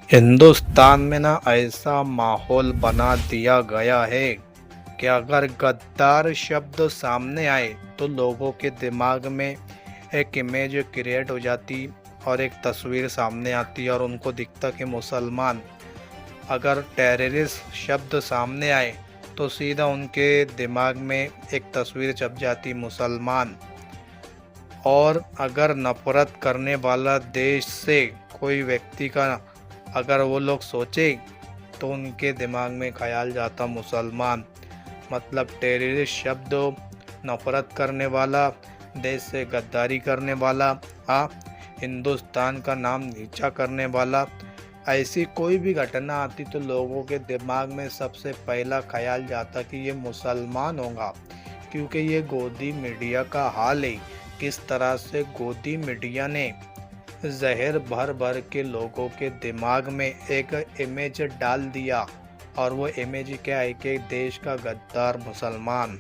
हिंदुस्तान में ना ऐसा माहौल बना दिया गया है कि अगर गद्दार शब्द सामने आए तो लोगों के दिमाग में एक इमेज क्रिएट हो जाती और एक तस्वीर सामने आती और उनको दिखता कि मुसलमान। अगर टेररिस्ट शब्द सामने आए तो सीधा उनके दिमाग में एक तस्वीर छप जाती मुसलमान। और अगर नफरत करने वाला देश से कोई व्यक्ति का अगर वो लोग सोचे तो उनके दिमाग में ख्याल जाता मुसलमान। मतलब टेररिस्ट शब्द, नफरत करने वाला, देश से गद्दारी करने वाला, हाँ, हिंदुस्तान का नाम नीचा करने वाला, ऐसी कोई भी घटना आती तो लोगों के दिमाग में सबसे पहला ख्याल जाता कि ये मुसलमान होगा। क्योंकि ये गोदी मीडिया का हाल है, किस तरह से गोदी मीडिया ने जहर भर भर के लोगों के दिमाग में एक इमेज डाल दिया। और वो इमेज क्या है कि देश का गद्दार मुसलमान।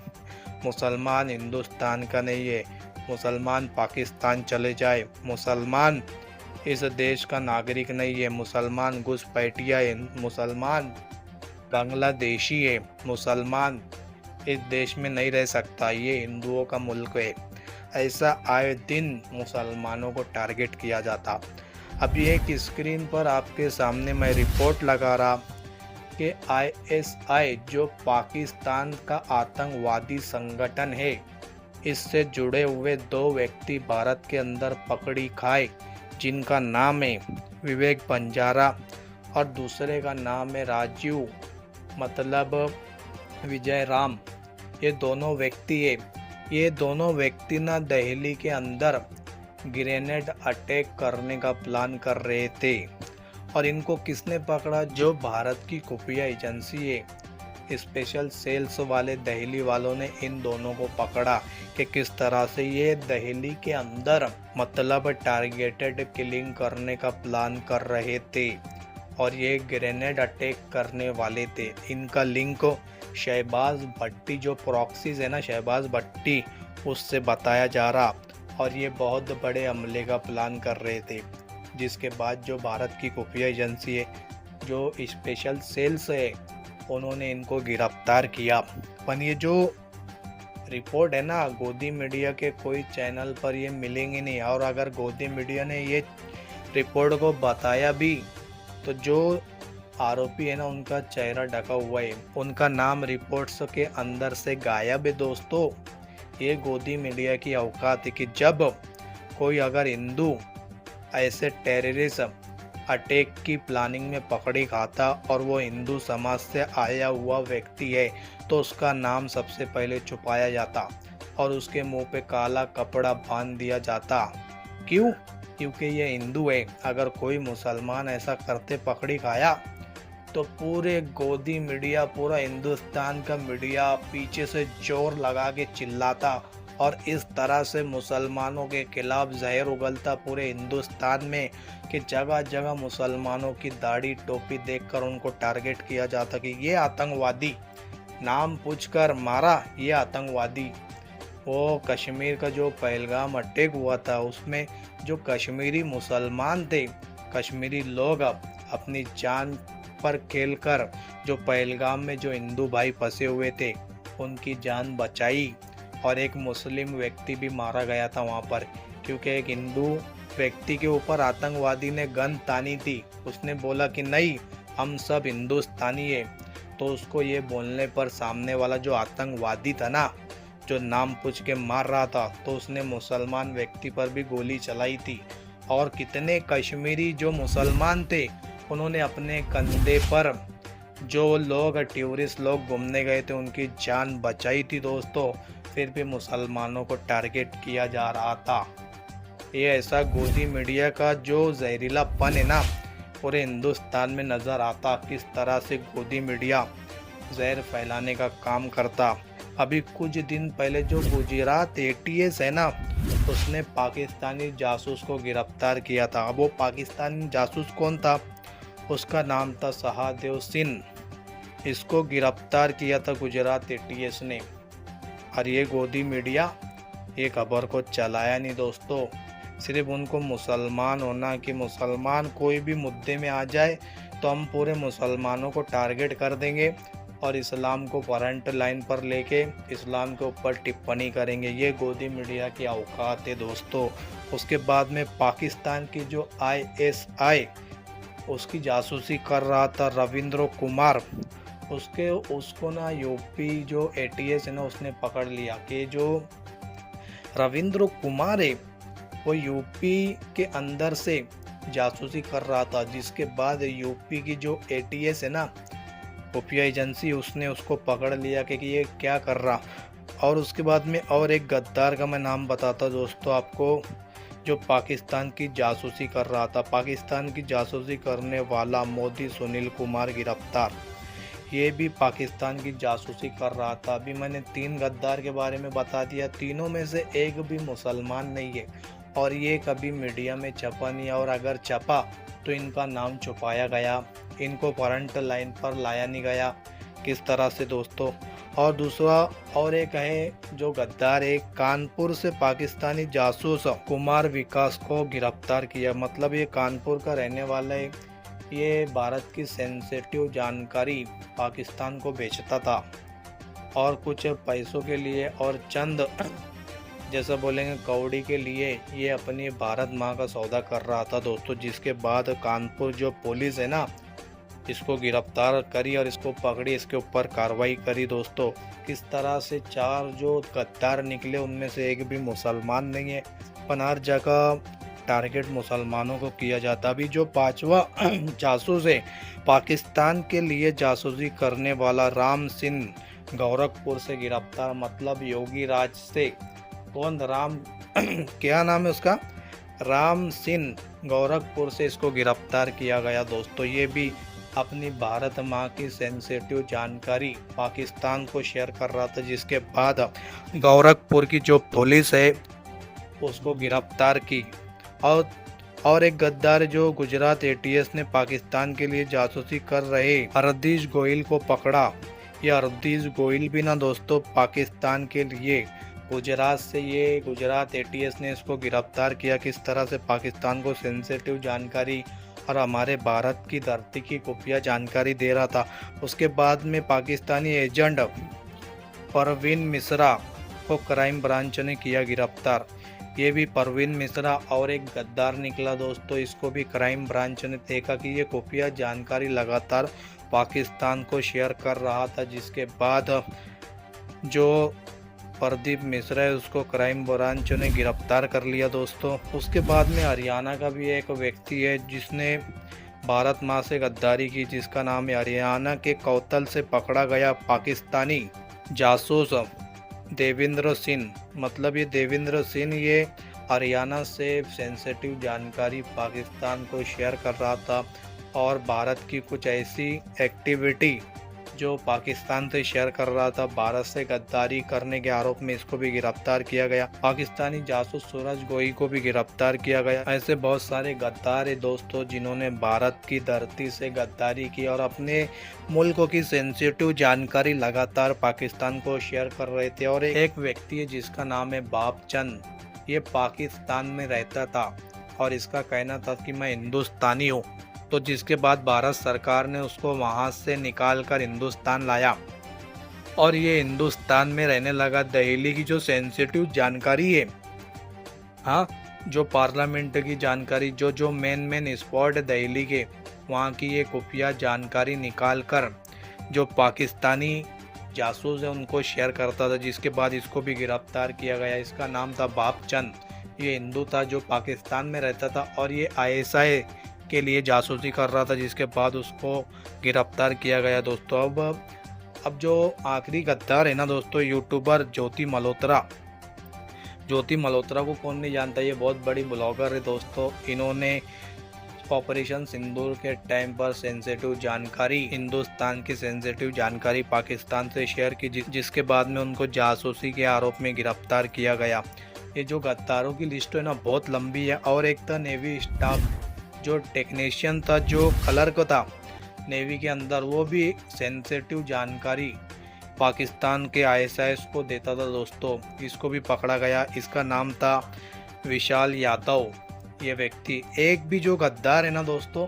मुसलमान हिंदुस्तान का नहीं है, मुसलमान पाकिस्तान चले जाए, मुसलमान इस देश का नागरिक नहीं है, मुसलमान घुसपैठिया है, मुसलमान बांग्लादेशी है, मुसलमान इस देश में नहीं रह सकता, ये हिंदुओं का मुल्क है। ऐसा आए दिन मुसलमानों को टारगेट किया जाता। अब ये एक स्क्रीन पर आपके सामने मैं रिपोर्ट लगा रहा कि आईएसआई जो पाकिस्तान का आतंकवादी संगठन है, इससे जुड़े हुए दो व्यक्ति भारत के अंदर पकड़ी खाए, जिनका नाम है विवेक बंजारा और दूसरे का नाम है राजीव मतलब विजय राम। ये दोनों व्यक्ति है, ये दोनों व्यक्ति ना दिल्ली के अंदर ग्रेनेड अटैक करने का प्लान कर रहे थे। और इनको किसने पकड़ा? जो भारत की खुफिया एजेंसी है, स्पेशल सेल्स वाले दिल्ली वालों ने इन दोनों को पकड़ा कि किस तरह से ये दिल्ली के अंदर मतलब टारगेटेड किलिंग करने का प्लान कर रहे थे और ये ग्रेनेड अटैक करने वाले थे। इनका लिंक शहबाज भट्टी जो प्रॉक्सीज है ना, शहबाज भट्टी, उससे बताया जा रहा। और ये बहुत बड़े हमले का प्लान कर रहे थे, जिसके बाद जो भारत की खुफिया एजेंसी है, जो स्पेशल सेल्स है, उन्होंने इनको गिरफ्तार किया। पर ये जो रिपोर्ट है ना, गोदी मीडिया के कोई चैनल पर ये मिलेंगे नहीं। और अगर गोदी मीडिया ने ये रिपोर्ट को बताया भी तो जो आरोपी है ना, उनका चेहरा ढका हुआ है, उनका नाम रिपोर्ट्स के अंदर से गायब है। दोस्तों, ये गोदी मीडिया की औकात है कि जब कोई अगर हिंदू ऐसे टेररिस्ट अटैक की प्लानिंग में पकड़ी खाता और वो हिंदू समाज से आया हुआ व्यक्ति है तो उसका नाम सबसे पहले छुपाया जाता और उसके मुंह पे काला कपड़ा बांध दिया जाता। क्यों? क्योंकि ये हिंदू है। अगर कोई मुसलमान ऐसा करते पकड़ी खाया तो पूरे गोदी मीडिया, पूरा हिंदुस्तान का मीडिया पीछे से जोर लगा के चिल्लाता और इस तरह से मुसलमानों के खिलाफ जहर उगलता पूरे हिंदुस्तान में कि जगह जगह मुसलमानों की दाढ़ी टोपी देखकर उनको टारगेट किया जाता कि ये आतंकवादी, नाम पूछकर मारा, ये आतंकवादी। वो कश्मीर का जो पहलगाम अटैक हुआ था, उसमें जो कश्मीरी मुसलमान थे, कश्मीरी लोग अपनी जान पर खेलकर जो पहलगाम में जो हिंदू भाई फंसे हुए थे उनकी जान बचाई। और एक मुस्लिम व्यक्ति भी मारा गया था वहाँ पर, क्योंकि एक हिंदू व्यक्ति के ऊपर आतंकवादी ने गन तानी थी। उसने बोला कि नहीं, हम सब हिंदुस्तानी है। तो उसको ये बोलने पर सामने वाला जो आतंकवादी था ना, जो नाम पूछ के मार रहा था, तो उसने मुसलमान व्यक्ति पर भी गोली चलाई थी। और कितने कश्मीरी जो मुसलमान थे, उन्होंने अपने कंधे पर जो लोग टूरिस्ट लोग घूमने गए थे उनकी जान बचाई थी। दोस्तों, फिर भी मुसलमानों को टारगेट किया जा रहा था। ये ऐसा गोदी मीडिया का जो जहरीलापन है ना, पूरे हिंदुस्तान में नज़र आता, किस तरह से गोदी मीडिया जहर फैलाने का काम करता। अभी कुछ दिन पहले जो गुजरात एटीएस है ना, उसने पाकिस्तानी जासूस को गिरफ्तार किया था। अब वो पाकिस्तानी जासूस कौन था? उसका नाम था सहदेव सिंह। इसको गिरफ्तार किया था गुजरात एटीएस ने। और ये गोदी मीडिया ये खबर को चलाया नहीं दोस्तों। सिर्फ उनको मुसलमान होना कि मुसलमान कोई भी मुद्दे में आ जाए तो हम पूरे मुसलमानों को टारगेट कर देंगे और इस्लाम को फ्रंट लाइन पर लेके इस्लाम के ऊपर टिप्पणी करेंगे। ये गोदी मीडिया की औकात है दोस्तों। उसके बाद में पाकिस्तान की जो ISI उसकी जासूसी कर रहा था रविंद्र कुमार, उसको ना यूपी जो ATS है ना उसने पकड़ लिया कि जो रविंद्र कुमार है वो यूपी के अंदर से जासूसी कर रहा था, जिसके बाद यूपी की जो ATS है ना खुफिया एजेंसी उसने उसको पकड़ लिया कि ये क्या कर रहा। और उसके बाद में और एक गद्दार का मैं नाम बताता दोस्तों आपको, जो पाकिस्तान की जासूसी कर रहा था। पाकिस्तान की जासूसी करने वाला मोदी सुनील कुमार गिरफ्तार। ये भी पाकिस्तान की जासूसी कर रहा था। अभी मैंने 3 गद्दार के बारे में बता दिया, तीनों में से एक भी मुसलमान नहीं है और ये कभी मीडिया में छपा नहीं, और अगर छपा तो इनका नाम छुपाया गया, इनको फ्रंट लाइन पर लाया नहीं गया। किस तरह से दोस्तों। और दूसरा और एक है जो गद्दार है, कानपुर से पाकिस्तानी जासूस कुमार विकास को गिरफ्तार किया। मतलब ये कानपुर का रहने वाला है, ये भारत की सेंसिटिव जानकारी पाकिस्तान को बेचता था और कुछ पैसों के लिए और चंद जैसा बोलेंगे कौड़ी के लिए ये अपनी भारत माँ का सौदा कर रहा था दोस्तों। जिसके बाद कानपुर जो पुलिस है ना इसको गिरफ्तार करी और इसको पकड़ी, इसके ऊपर कार्रवाई करी दोस्तों। किस तरह से 4 जो गद्दार निकले उनमें से एक भी मुसलमान नहीं है, पर हर जगह टारगेट मुसलमानों को किया जाता। अभी जो 5वां जासूस है पाकिस्तान के लिए जासूसी करने वाला राम सिंह गोरखपुर से गिरफ्तार। मतलब योगी राज से कौन राम क्या नाम है उसका, राम सिंह गोरखपुर से इसको गिरफ्तार किया गया दोस्तों। ये भी अपनी भारत माँ की सेंसिटिव जानकारी पाकिस्तान को शेयर कर रहा था, जिसके बाद गोरखपुर की जो पुलिस है उसको गिरफ्तार की। और एक गद्दार जो गुजरात ATS ने पाकिस्तान के लिए जासूसी कर रहे हरदीश गोयल को पकड़ा। ये हरदीश गोयल भी ना दोस्तों पाकिस्तान के लिए गुजरात से, ये गुजरात ATS ने इसको गिरफ्तार किया। किस तरह से पाकिस्तान को सेंसिटिव जानकारी और हमारे भारत की धरती की खुफिया जानकारी दे रहा था। उसके बाद में पाकिस्तानी एजेंट परवीन मिश्रा को क्राइम ब्रांच ने किया गिरफ्तार। ये भी परवीन मिश्रा और एक गद्दार निकला दोस्तों, इसको भी क्राइम ब्रांच ने देखा कि ये खुफिया जानकारी लगातार पाकिस्तान को शेयर कर रहा था। जिसके बाद जो प्रदीप मिश्रा है उसको क्राइम ब्रांच ने गिरफ्तार कर लिया दोस्तों। उसके बाद में हरियाणा का भी एक व्यक्ति है जिसने भारत माँ से गद्दारी की, जिसका नाम है हरियाणा के कौतल से पकड़ा गया पाकिस्तानी जासूस देवेंद्र सिंह। मतलब ये देवेंद्र सिंह ये हरियाणा से सेंसिटिव जानकारी पाकिस्तान को शेयर कर रहा था और भारत की कुछ ऐसी एक्टिविटी जो पाकिस्तान से शेयर कर रहा था। भारत से गद्दारी करने के आरोप में इसको भी गिरफ्तार किया गया। पाकिस्तानी जासूस सूरज गोई को भी गिरफ्तार किया गया। ऐसे बहुत सारे गद्दार है दोस्तों जिन्होंने भारत की धरती से गद्दारी की और अपने मुल्क की सेंसिटिव जानकारी लगातार पाकिस्तान को शेयर कर रहे थे। और एक व्यक्ति है जिसका नाम है बापचंद, ये पाकिस्तान में रहता था और इसका कहना था कि मैं हिंदुस्तानी हूँ। तो जिसके बाद भारत सरकार ने उसको वहाँ से निकाल कर हिंदुस्तान लाया और ये हिंदुस्तान में रहने लगा। दिल्ली की जो सेंसिटिव जानकारी है, हाँ, जो पार्लियामेंट की जानकारी, जो मेन स्पॉट है दिल्ली के, वहाँ की ये खुफिया जानकारी निकाल कर जो पाकिस्तानी जासूस है उनको शेयर करता था। जिसके बाद इसको भी गिरफ्तार किया गया। इसका नाम था बापचंद, ये हिंदू था जो पाकिस्तान में रहता था और ये ISI के लिए जासूसी कर रहा था। जिसके बाद उसको गिरफ्तार किया गया दोस्तों। अब जो आखिरी गद्दार है ना दोस्तों, यूट्यूबर ज्योति मल्होत्रा। ज्योति मल्होत्रा को कौन नहीं जानता, ये बहुत बड़ी ब्लॉगर है दोस्तों। इन्होंने ऑपरेशन सिंदूर के टाइम पर सेंसिटिव जानकारी, हिंदुस्तान की सेंसिटिव जानकारी पाकिस्तान से शेयर की, जिसके बाद में उनको जासूसी के आरोप में गिरफ्तार किया गया। ये जो गद्दारों की लिस्ट है ना बहुत लंबी है। और एक था नेवी स्टाफ जो टेक्नीशियन था, जो क्लर्क था नेवी के अंदर, वो भी सेंसिटिव जानकारी पाकिस्तान के ISI को देता था दोस्तों। इसको भी पकड़ा गया। इसका नाम था विशाल यादव, ये व्यक्ति एक भी जो गद्दार है ना दोस्तों,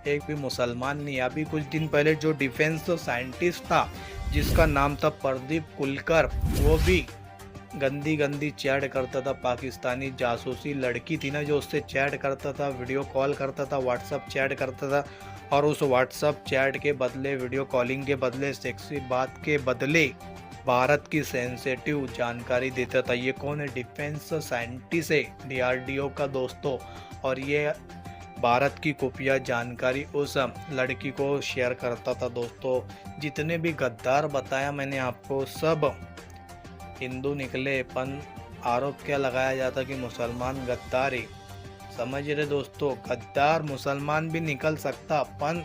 एक भी मुसलमान नहीं। अभी कुछ दिन पहले जो डिफेंस साइंटिस्ट था जिसका नाम था प्रदीप कुलकर, वो भी गंदी गंदी चैट करता था। पाकिस्तानी जासूसी लड़की थी ना जो उससे चैट करता था, वीडियो कॉल करता था, व्हाट्सअप चैट करता था, और उस व्हाट्सअप चैट के बदले, वीडियो कॉलिंग के बदले, सेक्सी बात के बदले भारत की सेंसिटिव जानकारी देता था। ये कौन है? डिफेंस साइंटिस्ट है, DRDO का दोस्तों। और ये भारत की खुफिया जानकारी उस लड़की को शेयर करता था दोस्तों। जितने भी गद्दार बताया मैंने आपको, सब हिंदू निकले। पन आरोप क्या लगाया जाता कि मुसलमान गद्दार है। समझ रहे दोस्तों, गद्दार मुसलमान भी निकल सकता, पन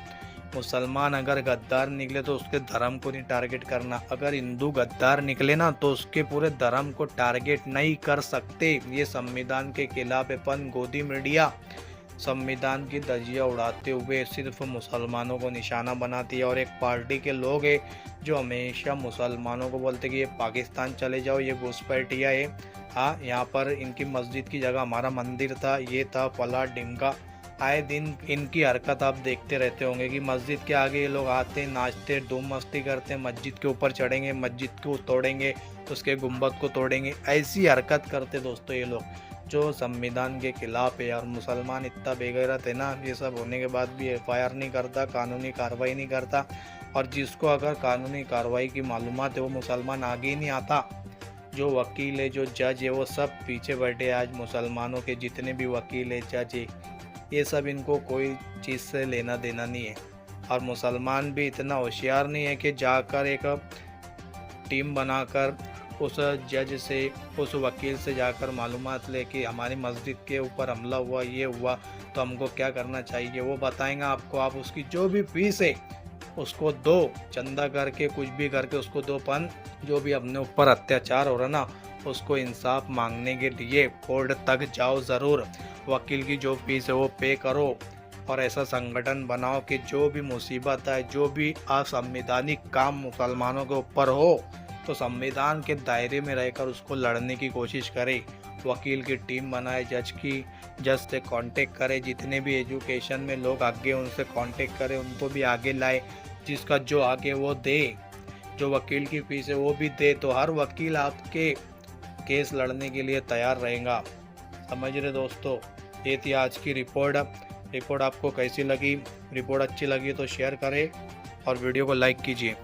मुसलमान अगर गद्दार निकले तो उसके धर्म को नहीं टारगेट करना। अगर हिंदू गद्दार निकले ना तो उसके पूरे धर्म को टारगेट नहीं कर सकते। ये संविधान के खिलाफ है। पन गोदी मीडिया संविधान की धज्जियां उड़ाते हुए सिर्फ मुसलमानों को निशाना बनाती है। और एक पार्टी के लोग हैं जो हमेशा मुसलमानों को बोलते कि ये पाकिस्तान चले जाओ, ये घुसपैठिया है। हाँ, यहाँ पर इनकी मस्जिद की जगह हमारा मंदिर था, ये था फला ढिमका। आए दिन इनकी हरकत आप देखते रहते होंगे कि मस्जिद के आगे ये लोग आते, नाचते, धूम मस्ती करते, मस्जिद के ऊपर चढ़ेंगे, मस्जिद को तोड़ेंगे, उसके गुंबद को तोड़ेंगे। ऐसी हरकत करते दोस्तों ये लोग, जो संविधान के खिलाफ है। और मुसलमान इतना बेगैरत है ना, ये सब होने के बाद भी FIR नहीं करता, कानूनी कार्रवाई नहीं करता। और जिसको अगर कानूनी कार्रवाई की मालूमात है वो मुसलमान आगे ही नहीं आता। जो वकील है, जो जज है, वो सब पीछे बैठे। आज मुसलमानों के जितने भी वकील है, जज है, ये सब इनको कोई चीज़ से लेना देना नहीं है। और मुसलमान भी इतना होशियार नहीं है कि जाकर एक टीम बनाकर उस जज से, उस वकील से जाकर मालूमात ले कि हमारी मस्जिद के ऊपर हमला हुआ, ये हुआ, तो हमको क्या करना चाहिए। वो बताएंगे आपको। आप उसकी जो भी फीस है उसको दो, चंदा करके, कुछ भी करके उसको दो। पन जो भी अपने ऊपर अत्याचार हो रहा ना, उसको इंसाफ मांगने के लिए कोर्ट तक जाओ ज़रूर। वकील की जो फीस है वो पे करो। और ऐसा संगठन बनाओ कि जो भी मुसीबत है, जो भी असंवैधानिक काम मुसलमानों के ऊपर हो, तो संविधान के दायरे में रहकर उसको लड़ने की कोशिश करे। वकील की टीम बनाए, जज से कांटेक्ट करे, जितने भी एजुकेशन में लोग आगे उनसे कांटेक्ट करे, उनको भी आगे लाए। जिसका जो आगे वो दे, जो वकील की फीस है वो भी दे, तो हर वकील आपके केस लड़ने के लिए तैयार रहेगा। समझ रहे दोस्तों, ये थी आज की रिपोर्ट आपको कैसी लगी? रिपोर्ट अच्छी लगी तो शेयर करें और वीडियो को लाइक कीजिए।